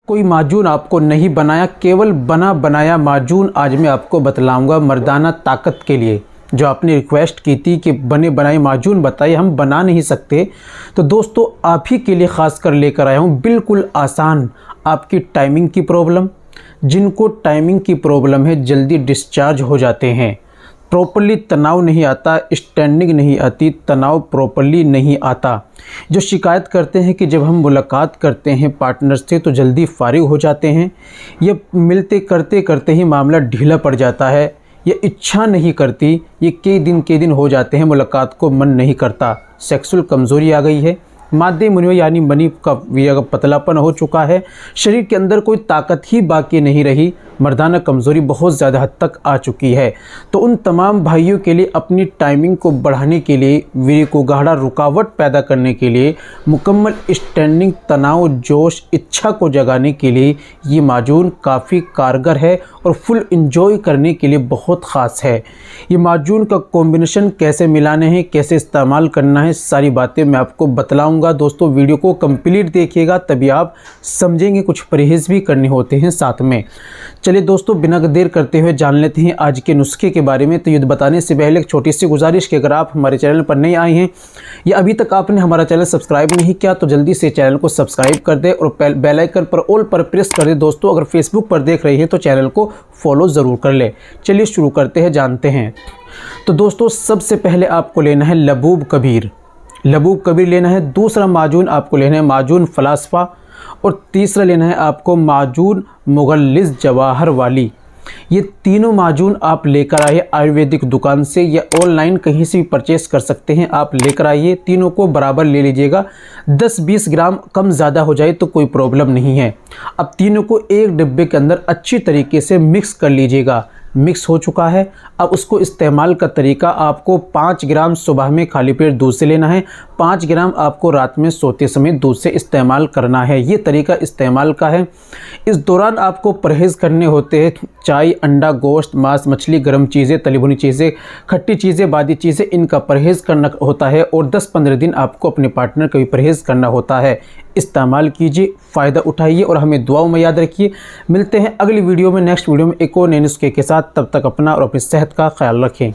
कोई माजून आपको नहीं बनाया, केवल बना बनाया माजून आज मैं आपको बतलाऊंगा मर्दाना ताकत के लिए। जो आपने रिक्वेस्ट की थी कि बने बनाए माजून बताइए, हम बना नहीं सकते, तो दोस्तों आप ही के लिए ख़ास कर लेकर आया हूँ बिल्कुल आसान। आपकी टाइमिंग की प्रॉब्लम, जिनको टाइमिंग की प्रॉब्लम है, जल्दी डिस्चार्ज हो जाते हैं, प्रॉपरली तनाव नहीं आता, स्टैंडिंग नहीं आती, तनाव प्रॉपरली नहीं आता, जो शिकायत करते हैं कि जब हम मुलाकात करते हैं पार्टनर से तो जल्दी फारिग हो जाते हैं, ये मिलते करते करते ही मामला ढीला पड़ जाता है, ये इच्छा नहीं करती, ये कई दिन हो जाते हैं, मुलाकात को मन नहीं करता, सेक्सुअल कमज़ोरी आ गई है, मादे मुनियों यानी मनी का पतलापन हो चुका है, शरीर के अंदर कोई ताकत ही बाकी नहीं रही, मर्दाना कमज़ोरी बहुत ज़्यादा हद तक आ चुकी है। तो उन तमाम भाइयों के लिए अपनी टाइमिंग को बढ़ाने के लिए, वीर्य को गाढ़ा रुकावट पैदा करने के लिए, मुकम्मल स्टैंडिंग, तनाव, जोश, इच्छा को जगाने के लिए ये माजून काफ़ी कारगर है और फुल इंजॉय करने के लिए बहुत ख़ास है। ये माजून का कॉम्बिनेशन कैसे मिलाने हैं, कैसे इस्तेमाल करना है, सारी बातें मैं आपको बतलाऊँगा। दोस्तों वीडियो को कंप्लीट देखिएगा तभी आप समझेंगे, कुछ परहेज़ भी करने होते हैं साथ में। चलिए दोस्तों बिना देर करते हुए जान लेते हैं आज के नुस्खे के बारे में। तो ये बताने से पहले एक छोटी सी गुजारिश कि अगर आप हमारे चैनल पर नए आए हैं या अभी तक आपने हमारा चैनल सब्सक्राइब नहीं किया तो जल्दी से चैनल को सब्सक्राइब कर दें और बेल आइकन पर ऑल पर प्रेस कर दें। दोस्तों अगर फेसबुक पर देख रही है तो चैनल को फॉलो ज़रूर कर लें। चलिए शुरू करते हैं, जानते हैं। तो दोस्तों सबसे पहले आपको लेना है लबूब कबीर, लबूब कबीर लेना है। दूसरा माजून आपको लेना है माजून फ़लास्फ़ा, और तीसरा लेना है आपको माजून मुगल्लिज़ जवाहर वाली। ये तीनों माजून आप लेकर आइए आयुर्वेदिक दुकान से या ऑनलाइन कहीं से भी परचेस कर सकते हैं। आप लेकर आइए, तीनों को बराबर ले लीजिएगा, 10-20 ग्राम कम ज़्यादा हो जाए तो कोई प्रॉब्लम नहीं है। अब तीनों को एक डिब्बे के अंदर अच्छी तरीके से मिक्स कर लीजिएगा। मिक्स हो चुका है, अब उसको इस्तेमाल का तरीका, आपको 5 ग्राम सुबह में खाली पेट दूध से लेना है, 5 ग्राम आपको रात में सोते समय दूध से इस्तेमाल करना है। ये तरीका इस्तेमाल का है। इस दौरान आपको परहेज़ करने होते हैं चाय, अंडा, गोश्त, मांस, मछली, गर्म चीज़ें, तली भुनी चीज़ें, खट्टी चीज़ें, बादी चीज़ें, इनका परहेज़ करना होता है और 10-15 दिन आपको अपने पार्टनर का भी परहेज़ करना होता है। इस्तेमाल कीजिए, फ़ायदा उठाइए और हमें दुआओं में याद रखिए। मिलते हैं अगली वीडियो में, नेक्स्ट वीडियो में एक और नए नुस्खे के साथ। तब तक अपना और अपनी सेहत का ख्याल रखें।